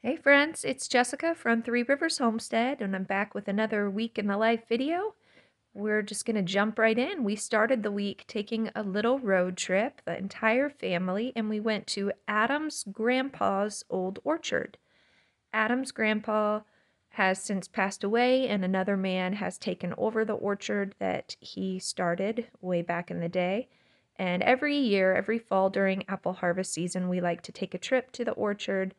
Hey friends, it's Jessica from Three Rivers Homestead, and I'm back with another week in the life video. We're just going to jump right in. We started the week taking a little road trip, the entire family, and we went to Adam's grandpa's old orchard. Adam's grandpa has since passed away, and another man has taken over the orchard that he started way back in the day. And every year, every fall during apple harvest season, we like to take a trip to the orchard,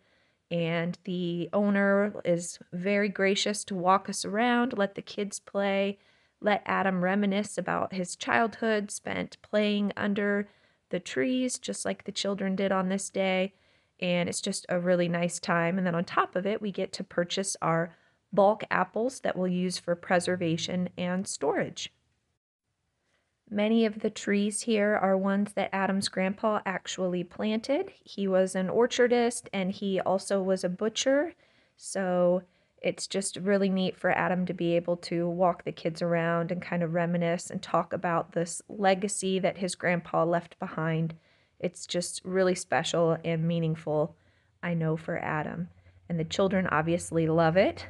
and the owner is very gracious to walk us around, let the kids play, let Adam reminisce about his childhood spent playing under the trees, just like the children did on this day. And it's just a really nice time. And then on top of it, we get to purchase our bulk apples that we'll use for preservation and storage. Many of the trees here are ones that Adam's grandpa actually planted. He was an orchardist and he also was a butcher. So it's just really neat for Adam to be able to walk the kids around and kind of reminisce and talk about this legacy that his grandpa left behind. It's just really special and meaningful, I know, for Adam. And the children obviously love it.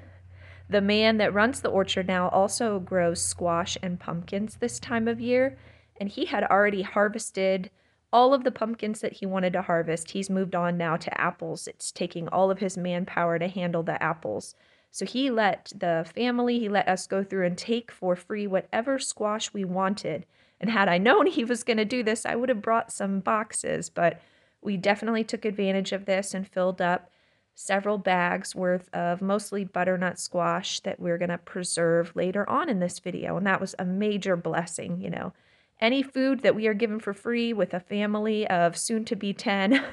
The man that runs the orchard now also grows squash and pumpkins this time of year, and he had already harvested all of the pumpkins that he wanted to harvest. He's moved on now to apples. It's taking all of his manpower to handle the apples. So he let he let us go through and take for free whatever squash we wanted. And had I known he was going to do this, I would have brought some boxes, but we definitely took advantage of this and filled up several bags worth of mostly butternut squash that we're going to preserve later on in this video. And that was a major blessing. Any food that we are given for free with a family of soon to be 10,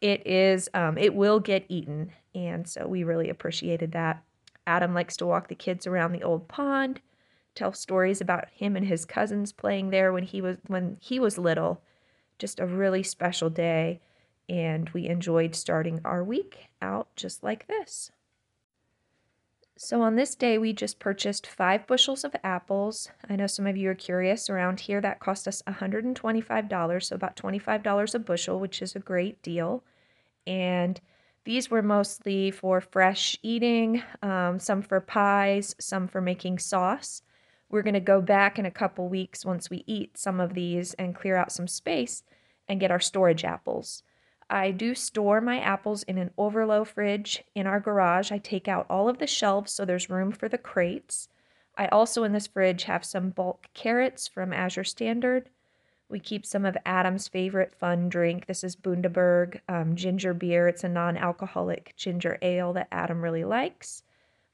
it will get eaten. And so we really appreciated that. Adam likes to walk the kids around the old pond, tell stories about him and his cousins playing there when he was little. Just a really special day, and we enjoyed starting our week out just like this. So on this day, we just purchased 5 bushels of apples. I know some of you are curious. Around here, that cost us $125, so about $25 a bushel, which is a great deal. And these were mostly for fresh eating, some for pies, some for making sauce. We're going to go back in a couple weeks once we eat some of these and clear out some space and get our storage apples. I do store my apples in an overflow fridge in our garage. I take out all of the shelves so there's room for the crates. I also in this fridge have some bulk carrots from Azure Standard. We keep some of Adam's favorite fun drink. This is Bundaberg ginger beer. It's a non-alcoholic ginger ale that Adam really likes.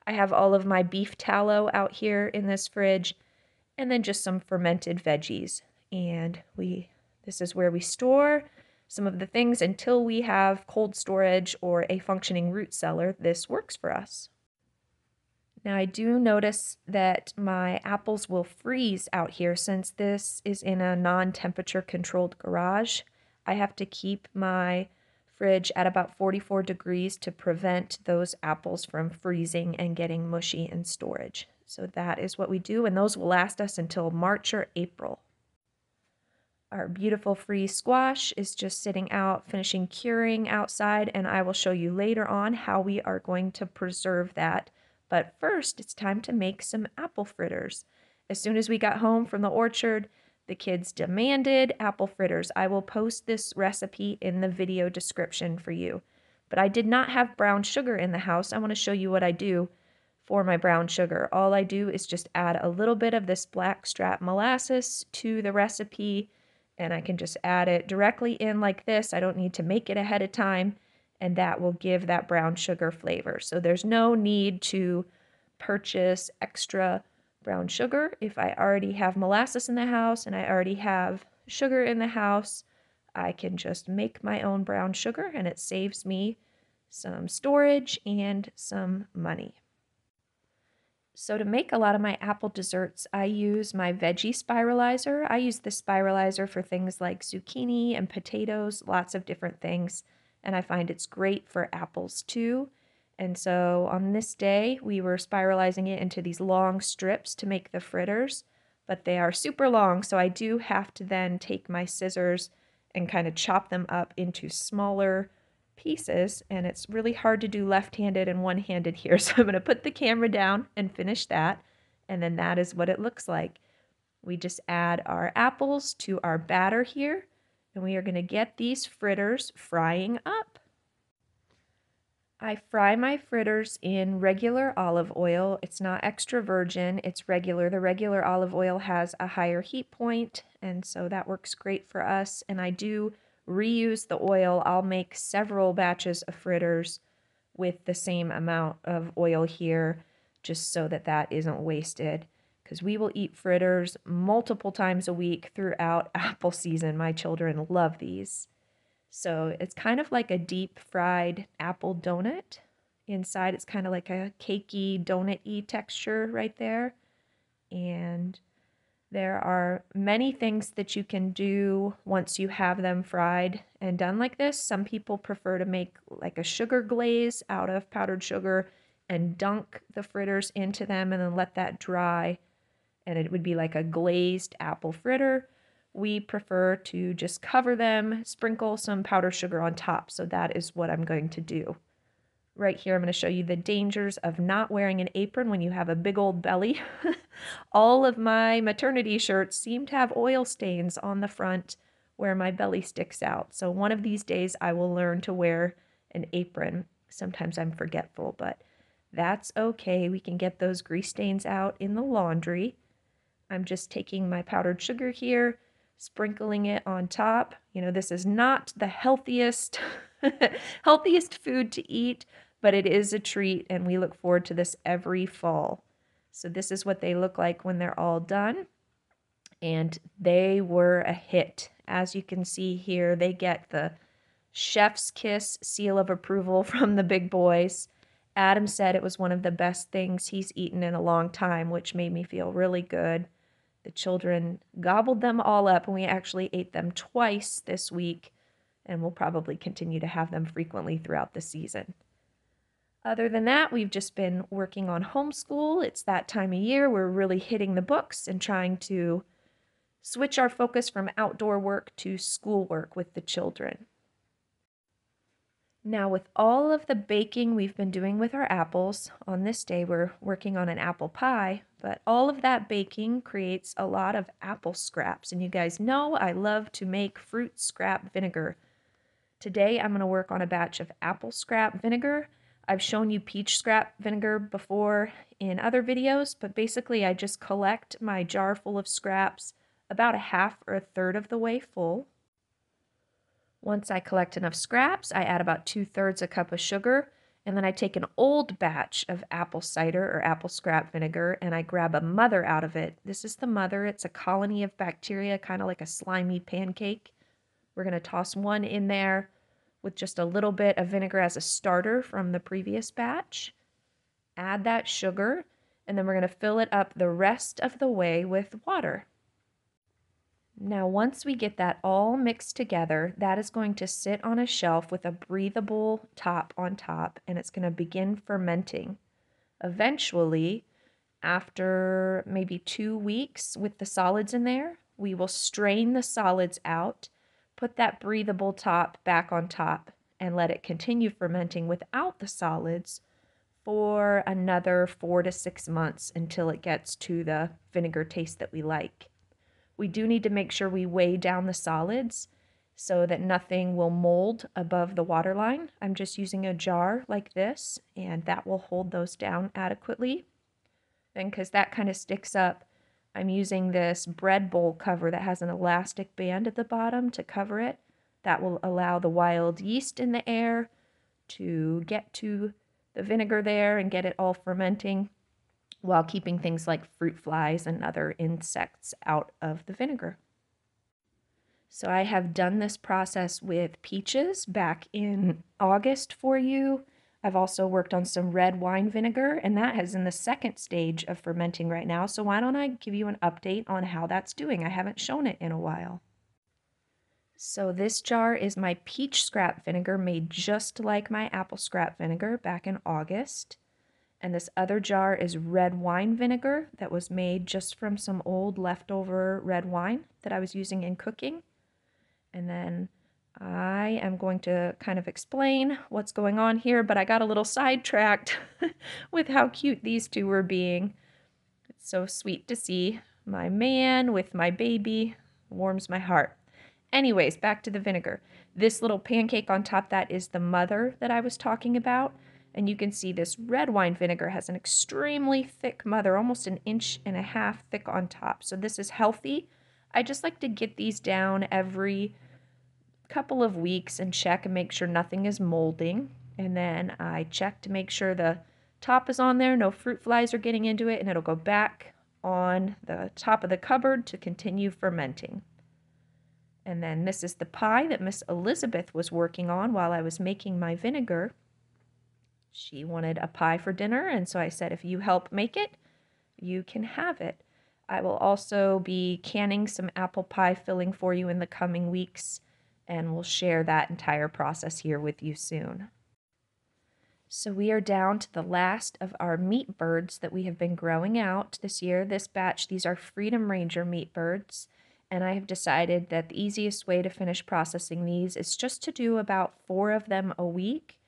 I have all of my beef tallow out here in this fridge, and then just some fermented veggies. And this is where we store some of the things until we have cold storage or a functioning root cellar. This works for us. Now I do notice that my apples will freeze out here since this is in a non-temperature controlled garage. I have to keep my fridge at about 44 degrees to prevent those apples from freezing and getting mushy in storage. So that is what we do, and those will last us until March or April. Our beautiful freeze squash is just sitting out, finishing curing outside, and I will show you later on how we are going to preserve that. But first, it's time to make some apple fritters. As soon as we got home from the orchard, the kids demanded apple fritters. I will post this recipe in the video description for you. But I did not have brown sugar in the house. I want to show you what I do for my brown sugar. All I do is just add a little bit of this blackstrap molasses to the recipe, and I can just add it directly in like this. I don't need to make it ahead of time, and that will give that brown sugar flavor. So there's no need to purchase extra brown sugar. If I already have molasses in the house and I already have sugar in the house, I can just make my own brown sugar, and it saves me some storage and some money. So to make a lot of my apple desserts, I use my veggie spiralizer. I use the spiralizer for things like zucchini and potatoes, lots of different things, and I find it's great for apples too. And so on this day, we were spiralizing it into these long strips to make the fritters, but they are super long, so I do have to then take my scissors and kind of chop them up into smaller pieces, and it's really hard to do left-handed and one-handed here. So I'm going to put the camera down and finish that, and then that is what it looks like. We just add our apples to our batter here, and we are going to get these fritters frying up. I fry my fritters in regular olive oil. It's not extra virgin, it's regular. The regular olive oil has a higher heat point, and so that works great for us. And I do reuse the oil. I'll make several batches of fritters with the same amount of oil here, just so that that isn't wasted, because we will eat fritters multiple times a week throughout apple season. My children love these. So it's kind of like a deep fried apple donut. Inside it's kind of like a cakey donut-y texture right there. And there are many things that you can do once you have them fried and done like this. Some people prefer to make like a sugar glaze out of powdered sugar and dunk the fritters into them and then let that dry. And it would be like a glazed apple fritter. We prefer to just cover them, sprinkle some powdered sugar on top. So that is what I'm going to do. Right here, I'm going to show you the dangers of not wearing an apron when you have a big old belly. All of my maternity shirts seem to have oil stains on the front where my belly sticks out. So one of these days I will learn to wear an apron. Sometimes I'm forgetful, but that's okay. We can get those grease stains out in the laundry. I'm just taking my powdered sugar here, sprinkling it on top. You know, this is not the healthiest healthiest food to eat, but it is a treat, and we look forward to this every fall. So this is what they look like when they're all done, and they were a hit. As you can see here, they get the chef's kiss seal of approval from the big boys. Adam said it was one of the best things he's eaten in a long time, which made me feel really good. The children gobbled them all up, and we actually ate them twice this week, and we'll probably continue to have them frequently throughout the season. Other than that, we've just been working on homeschool. It's that time of year. We're really hitting the books and trying to switch our focus from outdoor work to school work with the children. Now, with all of the baking we've been doing with our apples, on this day we're working on an apple pie, but all of that baking creates a lot of apple scraps. And you guys know I love to make fruit scrap vinegar. Today I'm going to work on a batch of apple scrap vinegar. I've shown you peach scrap vinegar before in other videos, but basically I just collect my jar full of scraps about a half or a third of the way full. Once I collect enough scraps, I add about 2/3 a cup of sugar, and then I take an old batch of apple cider or apple scrap vinegar, and I grab a mother out of it. This is the mother. It's a colony of bacteria, kind of like a slimy pancake. We're going to toss one in there with just a little bit of vinegar as a starter from the previous batch. Add that sugar, and then we're going to fill it up the rest of the way with water. Now, once we get that all mixed together, that is going to sit on a shelf with a breathable top on top, and it's going to begin fermenting. Eventually, after maybe 2 weeks with the solids in there, we will strain the solids out, put that breathable top back on top, and let it continue fermenting without the solids for another 4 to 6 months until it gets to the vinegar taste that we like. We do need to make sure we weigh down the solids so that nothing will mold above the water line. I'm just using a jar like this, and that will hold those down adequately. And because that kind of sticks up, I'm using this bread bowl cover that has an elastic band at the bottom to cover it. That will allow the wild yeast in the air to get to the vinegar there and get it all fermenting, while keeping things like fruit flies and other insects out of the vinegar. So I have done this process with peaches back in August for you. I've also worked on some red wine vinegar, and that is in the second stage of fermenting right now. So why don't I give you an update on how that's doing? I haven't shown it in a while. So this jar is my peach scrap vinegar made just like my apple scrap vinegar back in August. And this other jar is red wine vinegar that was made just from some old leftover red wine that I was using in cooking. And then I am going to kind of explain what's going on here, but I got a little sidetracked with how cute these two were being. It's so sweet to see my man with my baby. Warms my heart. Anyways, back to the vinegar. This little pancake on top, that is the mother that I was talking about. And you can see this red wine vinegar has an extremely thick mother, almost 1.5 inches thick on top. So this is healthy. I just like to get these down every couple of weeks and check and make sure nothing is molding. And then I check to make sure the top is on there, no fruit flies are getting into it, and it'll go back on the top of the cupboard to continue fermenting. And then this is the pie that Miss Elizabeth was working on while I was making my vinegar. She wanted a pie for dinner, and so I said, if you help make it, you can have it. I will also be canning some apple pie filling for you in the coming weeks, and we'll share that entire process here with you soon. So we are down to the last of our meat birds that we have been growing out this year. This batch, these are Freedom Ranger meat birds, and I have decided that the easiest way to finish processing these is just to do about 4 of them a week.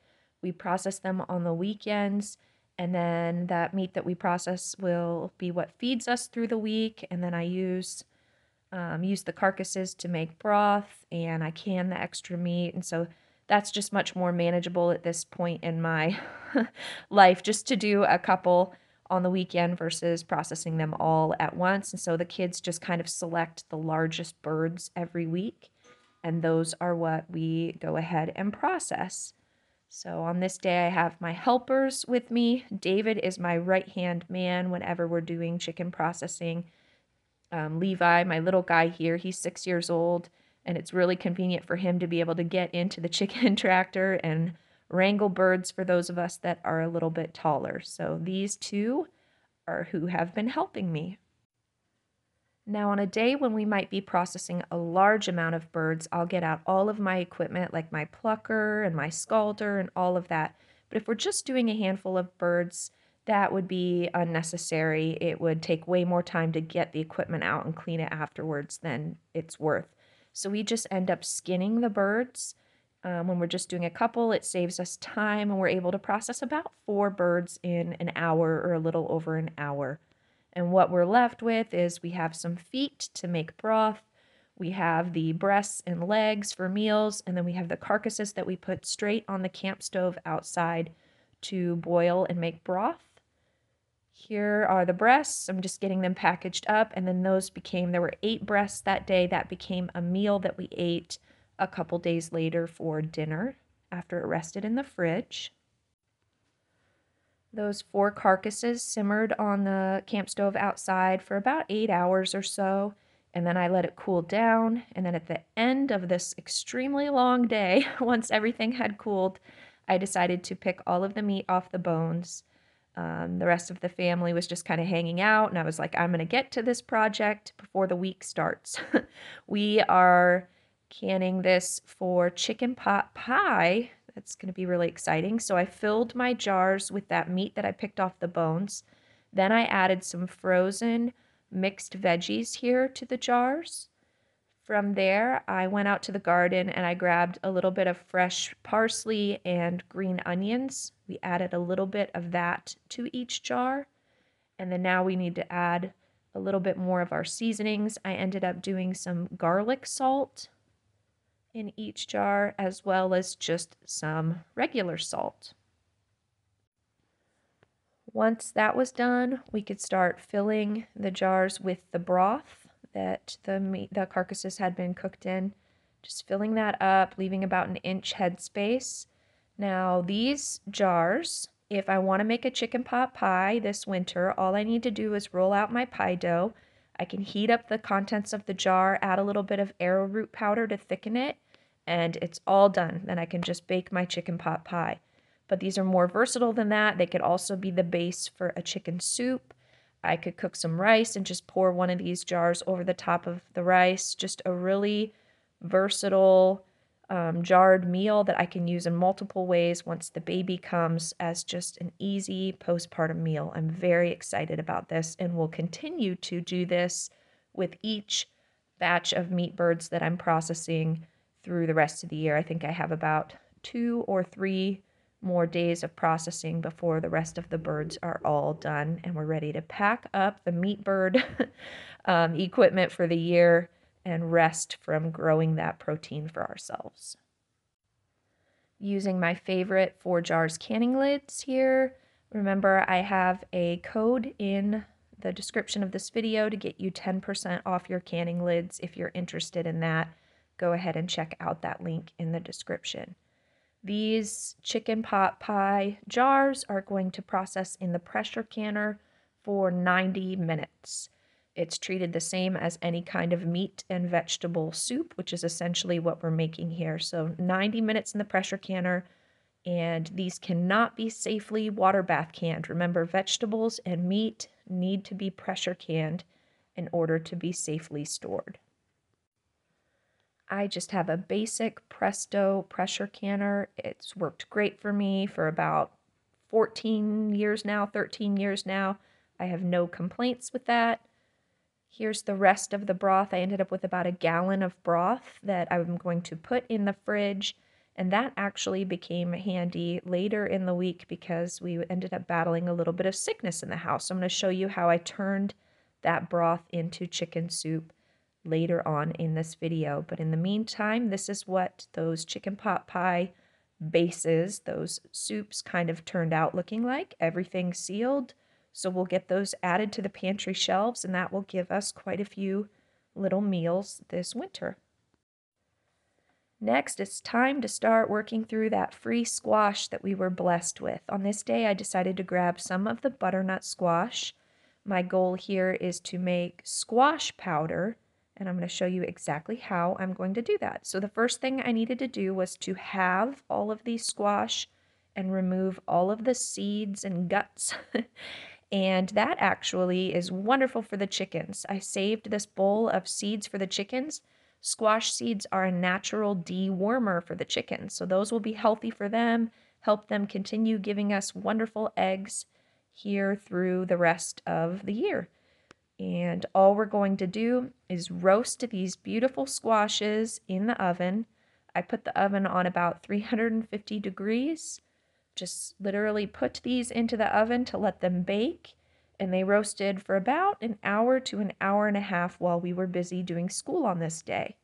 We process them on the weekends, and then that meat that we process will be what feeds us through the week, and then I use the carcasses to make broth, and I can the extra meat, and so that's just much more manageable at this point in my life, just to do a couple on the weekend versus processing them all at once. And so the kids just kind of select the largest birds every week, and those are what we go ahead and process. So on this day, I have my helpers with me. David is my right-hand man whenever we're doing chicken processing. Levi, my little guy here, he's 6 years old, and it's really convenient for him to be able to get into the chicken tractor and wrangle birds for those of us that are a little bit taller. So these two are who have been helping me. Now, on a day when we might be processing a large amount of birds, I'll get out all of my equipment like my plucker and my scalder and all of that. But if we're just doing a handful of birds, that would be unnecessary. It would take way more time to get the equipment out and clean it afterwards than it's worth. So we just end up skinning the birds. When we're just doing a couple, it saves us time, and we're able to process about 4 birds in an hour or a little over an hour. And what we're left with is we have some feet to make broth, we have the breasts and legs for meals, and then we have the carcasses that we put straight on the camp stove outside to boil and make broth. Here are the breasts. I'm just getting them packaged up, and then there were 8 breasts that day. That became a meal that we ate a couple days later for dinner after it rested in the fridge. Those 4 carcasses simmered on the camp stove outside for about 8 hours or so, and then I let it cool down. And then at the end of this extremely long day, once everything had cooled, I decided to pick all of the meat off the bones. The rest of the family was just kind of hanging out, and I was like, I'm going to get to this project before the week starts. We are canning this for chicken pot pie. That's going to be really exciting. So I filled my jars with that meat that I picked off the bones. Then I added some frozen mixed veggies here to the jars. From there, I went out to the garden and I grabbed a little bit of fresh parsley and green onions. We added a little bit of that to each jar. And then now we need to add a little bit more of our seasonings. I ended up doing some garlic salt in each jar, as well as just some regular salt. Once that was done, we could start filling the jars with the broth that the carcasses had been cooked in. Just filling that up, leaving about 1-inch headspace. Now these jars, if I want to make a chicken pot pie this winter, all I need to do is roll out my pie dough. I can heat up the contents of the jar, add a little bit of arrowroot powder to thicken it, and it's all done. Then I can just bake my chicken pot pie. But these are more versatile than that. They could also be the base for a chicken soup. I could cook some rice and just pour one of these jars over the top of the rice. Just a really versatile jarred meal that I can use in multiple ways once the baby comes, as just an easy postpartum meal. I'm very excited about this, and will continue to do this with each batch of meat birds that I'm processing through the rest of the year. I think I have about 2 or 3 more days of processing before the rest of the birds are all done and we're ready to pack up the meat bird equipment for the year and rest from growing that protein for ourselves. Using my favorite 4 jars canning lids here. Remember, I have a code in the description of this video to get you 10% off your canning lids. If you're interested in that, go ahead and check out that link in the description. These chicken pot pie jars are going to process in the pressure canner for 90 minutes. It's treated the same as any kind of meat and vegetable soup, which is essentially what we're making here. So 90 minutes in the pressure canner, and these cannot be safely water bath canned. Remember, vegetables and meat need to be pressure canned in order to be safely stored. I just have a basic Presto pressure canner. It's worked great for me for about 14 years now, 13 years now. I have no complaints with that. Here's the rest of the broth. I ended up with about a gallon of broth that I'm going to put in the fridge, and that actually became handy later in the week because we ended up battling a little bit of sickness in the house. So I'm going to show you how I turned that broth into chicken soup later on in this video. But in the meantime, this is what those chicken pot pie bases, those soups kind of turned out looking like. Everything sealed. So we'll get those added to the pantry shelves, and that will give us quite a few little meals this winter. Next, it's time to start working through that free squash that we were blessed with. On this day, I decided to grab some of the butternut squash. My goal here is to make squash powder, and I'm going to show you exactly how I'm going to do that. So the first thing I needed to do was to halve all of these squash and remove all of the seeds and guts. And that actually is wonderful for the chickens. I saved this bowl of seeds for the chickens. Squash seeds are a natural dewormer for the chickens, so those will be healthy for them, help them continue giving us wonderful eggs here through the rest of the year. And all we're going to do is roast these beautiful squashes in the oven. I put the oven on about 350 degrees. Just literally put these into the oven to let them bake, and they roasted for about an hour to an hour and a half while we were busy doing school on this day.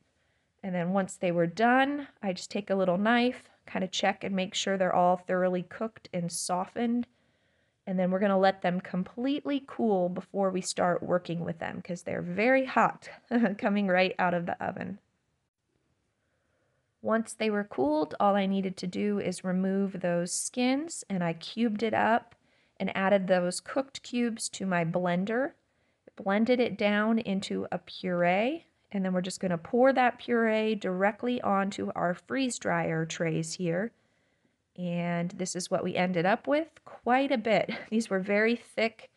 And then once they were done, I just take a little knife, kind of check and make sure they're all thoroughly cooked and softened. And then we're going to let them completely cool before we start working with them because they're very hot coming right out of the oven. Once they were cooled, all I needed to do is remove those skins, and I cubed it up and added those cooked cubes to my blender, blended it down into a puree, and then we're just going to pour that puree directly onto our freeze dryer trays here. And this is what we ended up with, quite a bit. These were very thick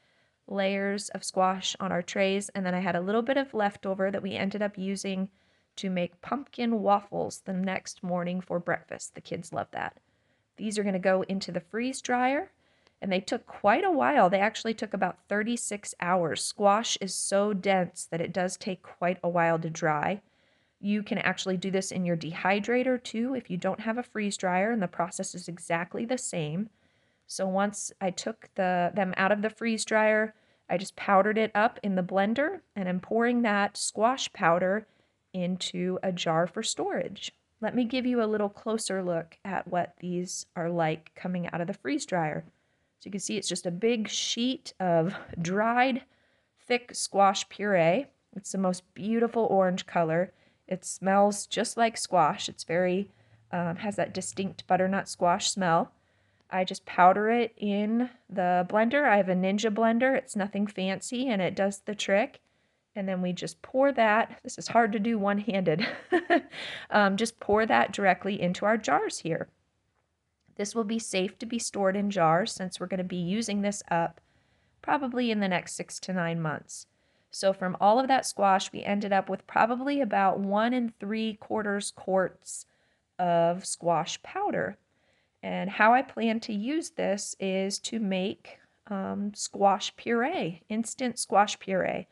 layers of squash on our trays, and then I had a little bit of leftover that we ended up using to make pumpkin waffles the next morning for breakfast. The kids love that. These are going to go into the freeze dryer, and they took quite a while. They actually took about 36 hours. Squash is so dense that it does take quite a while to dry. You can actually do this in your dehydrator too if you don't have a freeze dryer, and the process is exactly the same. So once I took them out of the freeze dryer, I just powdered it up in the blender, and I'm pouring that squash powder into a jar for storage. Let me give you a little closer look at what these are like coming out of the freeze dryer. So you can see it's just a big sheet of dried, thick squash puree. It's the most beautiful orange color. It smells just like squash. It's very, has that distinct butternut squash smell. I just powder it in the blender. I have a Ninja blender. It's nothing fancy, and it does the trick. And then we just pour that. This is hard to do one-handed. Just pour that directly into our jars here. This will be safe to be stored in jars since we're going to be using this up probably in the next 6 to 9 months. So from all of that squash, we ended up with probably about 1 3/4 quarts of squash powder. And how I plan to use this is to make squash puree, instant squash puree.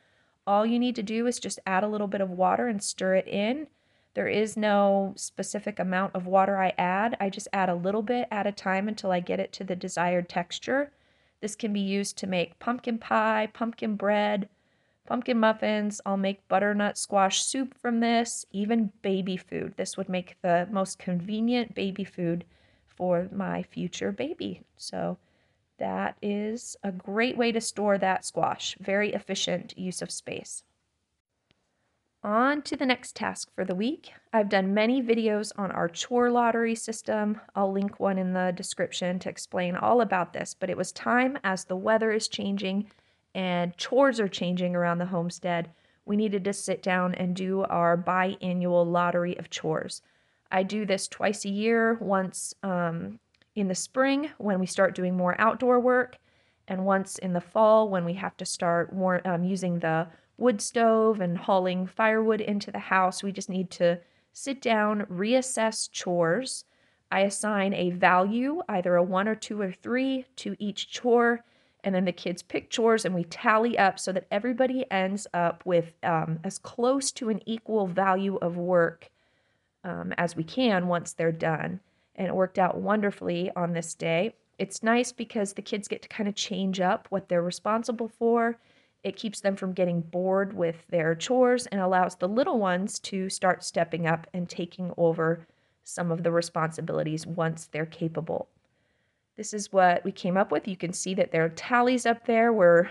All you need to do is just add a little bit of water and stir it in. There is no specific amount of water I add. I just add a little bit at a time until I get it to the desired texture. This can be used to make pumpkin pie, pumpkin bread, pumpkin muffins. I'll make butternut squash soup from this, even baby food. This would make the most convenient baby food for my future baby. So that is a great way to store that squash. Very efficient use of space. On to the next task for the week. I've done many videos on our Chore Lottery system. I'll link one in the description to explain all about this, but it was time, as the weather is changing and chores are changing around the homestead, we needed to sit down and do our biannual lottery of chores. I do this twice a year, once in the spring when we start doing more outdoor work, and once in the fall when we have to start using the wood stove and hauling firewood into the house. We just need to sit down, reassess chores. I assign a value, either a 1 or 2 or 3, to each chore, and then the kids pick chores and we tally up so that everybody ends up with as close to an equal value of work as we can once they're done. And it worked out wonderfully on this day. It's nice because the kids get to kind of change up what they're responsible for. It keeps them from getting bored with their chores and allows the little ones to start stepping up and taking over some of the responsibilities once they're capable. This is what we came up with. You can see that their tallies up there were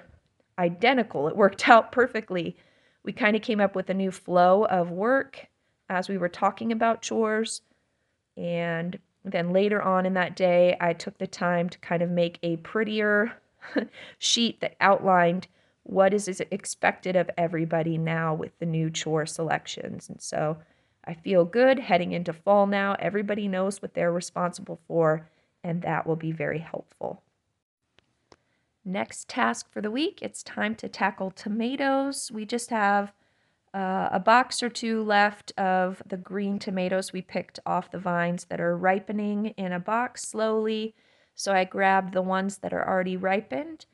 identical. It worked out perfectly. We kind of came up with a new flow of work as we were talking about chores. And then later on in that day, I took the time to kind of make a prettier sheet that outlined what is expected of everybody now with the new chore selections. And so I feel good heading into fall now. Everybody knows what they're responsible for, and that will be very helpful. Next task for the week, it's time to tackle tomatoes. We just have a box or 2 left of the green tomatoes we picked off the vines that are ripening in a box slowly. So I grabbed the ones that are already ripened,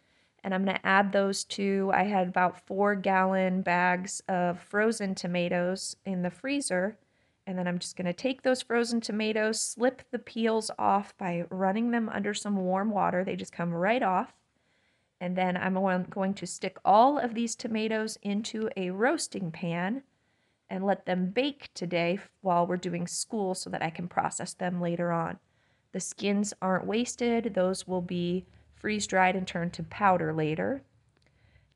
and I'm going to add those to, I had about 4-gallon bags of frozen tomatoes in the freezer. And then I'm just going to take those frozen tomatoes, slip the peels off by running them under some warm water. They just come right off. And then I'm going to stick all of these tomatoes into a roasting pan and let them bake today while we're doing school so that I can process them later on. The skins aren't wasted. Those will be freeze-dried and turned to powder later.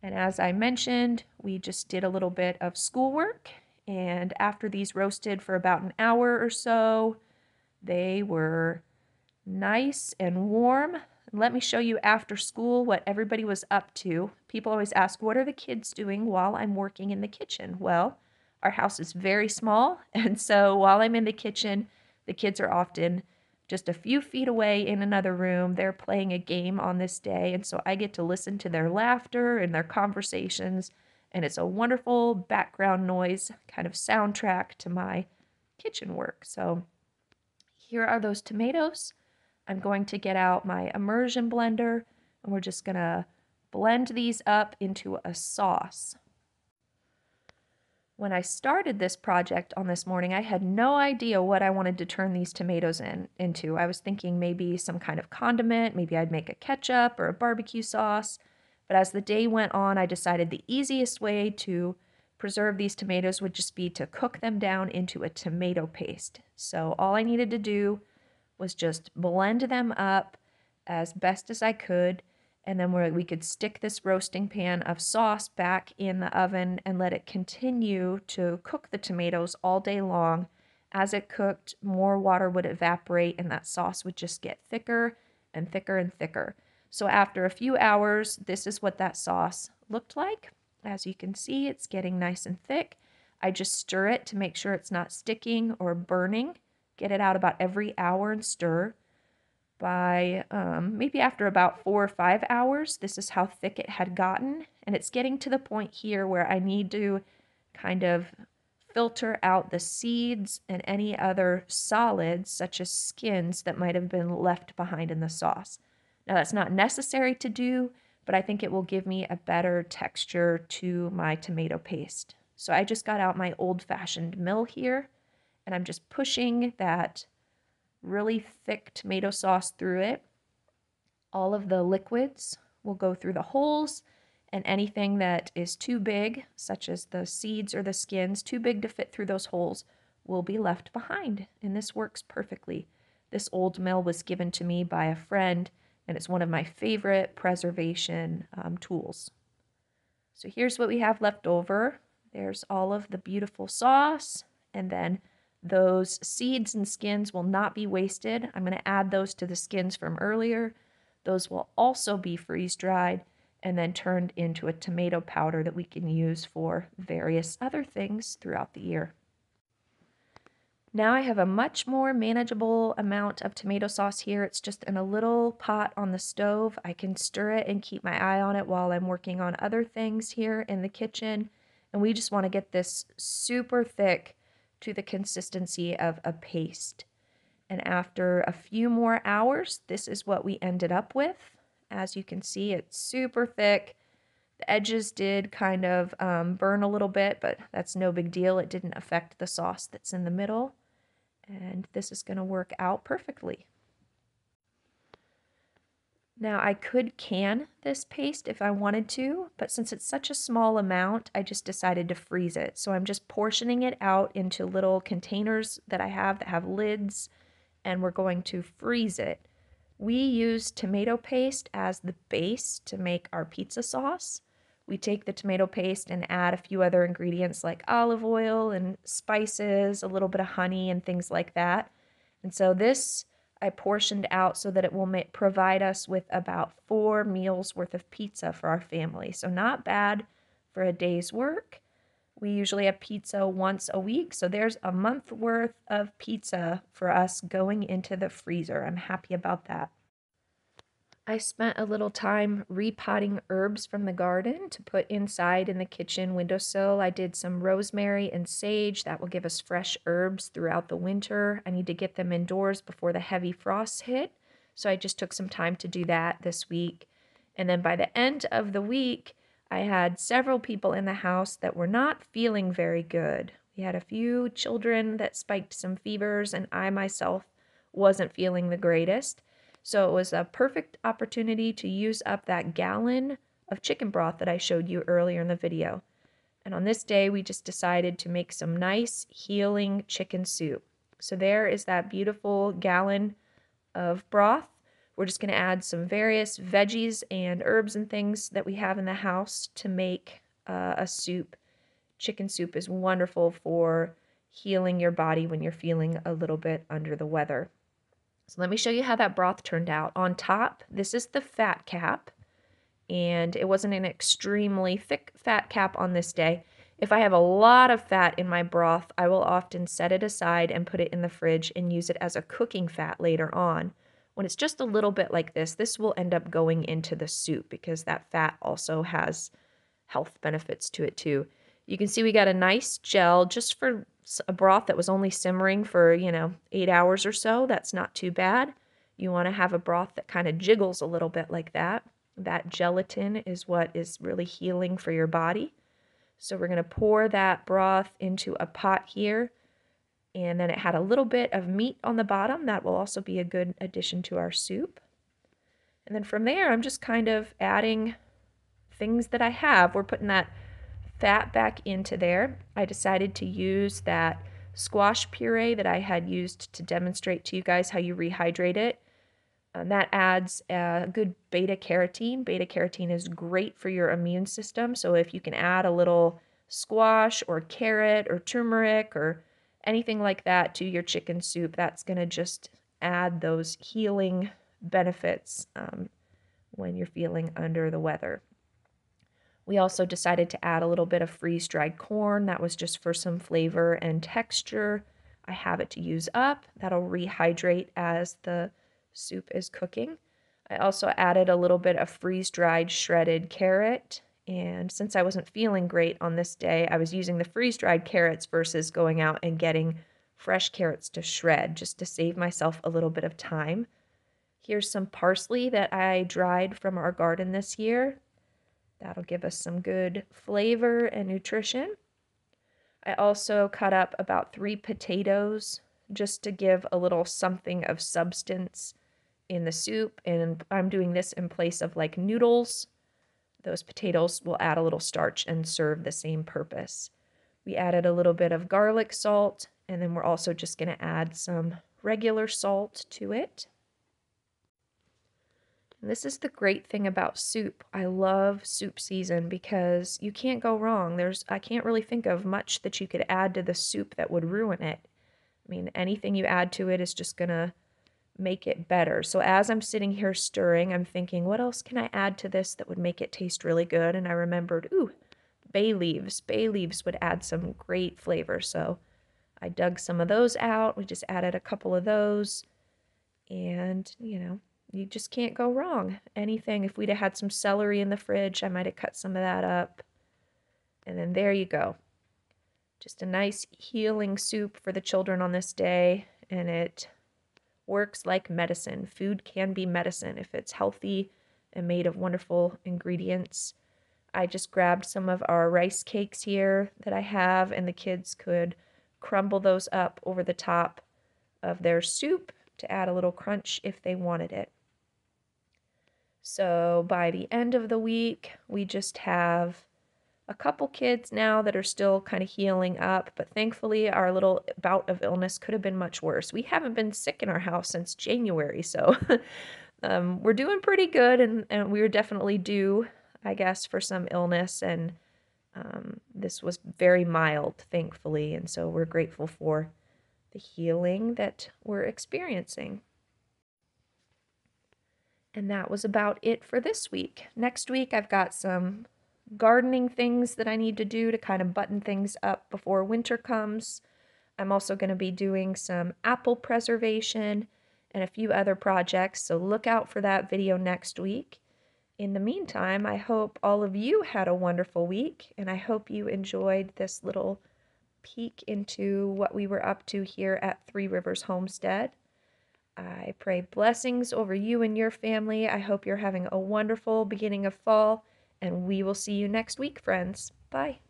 And as I mentioned, we just did a little bit of schoolwork. And after these roasted for about an hour or so, they were nice and warm. Let me show you after school what everybody was up to. People always ask, what are the kids doing while I'm working in the kitchen? Well, our house is very small, and so while I'm in the kitchen, the kids are often just a few feet away in another room. They're playing a game on this day, and so I get to listen to their laughter and their conversations, and it's a wonderful background noise, kind of soundtrack to my kitchen work. So here are those tomatoes. I'm going to get out my immersion blender, and we're just going to blend these up into a sauce. When I started this project on this morning, I had no idea what I wanted to turn these tomatoes into. I was thinking maybe some kind of condiment, maybe I'd make a ketchup or a barbecue sauce. But as the day went on, I decided the easiest way to preserve these tomatoes would just be to cook them down into a tomato paste. So all I needed to do was just blend them up as best as I could, and then we could stick this roasting pan of sauce back in the oven and let it continue to cook the tomatoes all day long. As it cooked, more water would evaporate and that sauce would just get thicker and thicker and thicker. So after a few hours, this is what that sauce looked like. As you can see, it's getting nice and thick. I just stir it to make sure it's not sticking or burning. Get it out about every hour and stir. By maybe after about 4 or 5 hours, this is how thick it had gotten. And it's getting to the point here where I need to kind of filter out the seeds and any other solids, such as skins, that might have been left behind in the sauce. Now, that's not necessary to do, but I think it will give me a better texture to my tomato paste. So I just got out my old-fashioned mill here, and I'm just pushing that really thick tomato sauce through it. All of the liquids will go through the holes, and anything that is too big, such as the seeds or the skins, too big to fit through those holes, will be left behind. And this works perfectly. This old mill was given to me by a friend, and it's one of my favorite preservation tools. So here's what we have left over. There's all of the beautiful sauce, and then those seeds and skins will not be wasted. I'm going to add those to the skins from earlier. Those will also be freeze-dried and then turned into a tomato powder that we can use for various other things throughout the year. Now I have a much more manageable amount of tomato sauce here. It's just in a little pot on the stove. I can stir it and keep my eye on it while I'm working on other things here in the kitchen. And we just want to get this super thick to the consistency of a paste. And after a few more hours, this is what we ended up with. As you can see, it's super thick. The edges did kind of burn a little bit, but that's no big deal. It didn't affect the sauce that's in the middle. And this is going to work out perfectly. Now I could can this paste if I wanted to, but since it's such a small amount, I just decided to freeze it. So I'm just portioning it out into little containers that I have that have lids, and we're going to freeze it. We use tomato paste as the base to make our pizza sauce. We take the tomato paste and add a few other ingredients like olive oil and spices, a little bit of honey and things like that. And so this I portioned out so that it will provide us with about 4 meals worth of pizza for our family. So not bad for a day's work. We usually have pizza once a week, so there's a month worth of pizza for us going into the freezer. I'm happy about that. I spent a little time repotting herbs from the garden to put inside in the kitchen windowsill. I did some rosemary and sage. That will give us fresh herbs throughout the winter. I need to get them indoors before the heavy frosts hit, so I just took some time to do that this week. And then by the end of the week, I had several people in the house that were not feeling very good. We had a few children that spiked some fevers, and I myself wasn't feeling the greatest. So it was a perfect opportunity to use up that gallon of chicken broth that I showed you earlier in the video. And on this day, we just decided to make some nice healing chicken soup. So there is that beautiful gallon of broth. We're just going to add some various veggies and herbs and things that we have in the house to make a soup. Chicken soup is wonderful for healing your body when you're feeling a little bit under the weather. So let me show you how that broth turned out. On top, this is the fat cap, and it wasn't an extremely thick fat cap on this day. If I have a lot of fat in my broth, I will often set it aside and put it in the fridge and use it as a cooking fat later on. When it's just a little bit like this will end up going into the soup because that fat also has health benefits to it too. You can see we got a nice gel just for a broth that was only simmering for, 8 hours or so. That's not too bad. You want to have a broth that kind of jiggles a little bit like that. That gelatin is what is really healing for your body. So we're going to pour that broth into a pot here. And then it had a little bit of meat on the bottom. That will also be a good addition to our soup. And then from there, I'm just kind of adding things that I have. We're putting that fat back into there. I decided to use that squash puree that I had used to demonstrate to you guys how you rehydrate it. That adds a good beta carotene. Beta carotene is great for your immune system. So if you can add a little squash or carrot or turmeric or anything like that to your chicken soup, that's going to just add those healing benefits when you're feeling under the weather. We also decided to add a little bit of freeze-dried corn. That was just for some flavor and texture. I have it to use up. That'll rehydrate as the soup is cooking. I also added a little bit of freeze-dried shredded carrot. And since I wasn't feeling great on this day, I was using the freeze-dried carrots versus going out and getting fresh carrots to shred just to save myself a little bit of time. Here's some parsley that I dried from our garden this year. That'll give us some good flavor and nutrition. I also cut up about 3 potatoes just to give a little something of substance in the soup, and I'm doing this in place of like noodles. Those potatoes will add a little starch and serve the same purpose. We added a little bit of garlic salt, and then we're also just going to add some regular salt to it. And this is the great thing about soup. I love soup season because you can't go wrong. I can't really think of much that you could add to the soup that would ruin it. I mean, anything you add to it is just going to make it better. So as I'm sitting here stirring, I'm thinking, what else can I add to this that would make it taste really good? And I remembered, ooh, bay leaves. Bay leaves would add some great flavor. So I dug some of those out. We just added a couple of those. And, you just can't go wrong. Anything, if we'd have had some celery in the fridge, I might have cut some of that up. And then there you go. Just a nice healing soup for the children on this day. And it works like medicine. Food can be medicine if it's healthy and made of wonderful ingredients. I just grabbed some of our rice cakes here that I have, and the kids could crumble those up over the top of their soup to add a little crunch if they wanted it. So by the end of the week, we just have a couple kids now that are still kind of healing up, but thankfully our little bout of illness could have been much worse. We haven't been sick in our house since January, so we're doing pretty good, and we were definitely due, I guess, for some illness, and this was very mild, thankfully, and so we're grateful for the healing that we're experiencing. And that was about it for this week. Next week, I've got some gardening things that I need to do to kind of button things up before winter comes. I'm also going to be doing some apple preservation and a few other projects, so look out for that video next week. In the meantime, I hope all of you had a wonderful week, and I hope you enjoyed this little peek into what we were up to here at Three Rivers Homestead. I pray blessings over you and your family. I hope you're having a wonderful beginning of fall, and we will see you next week, friends. Bye.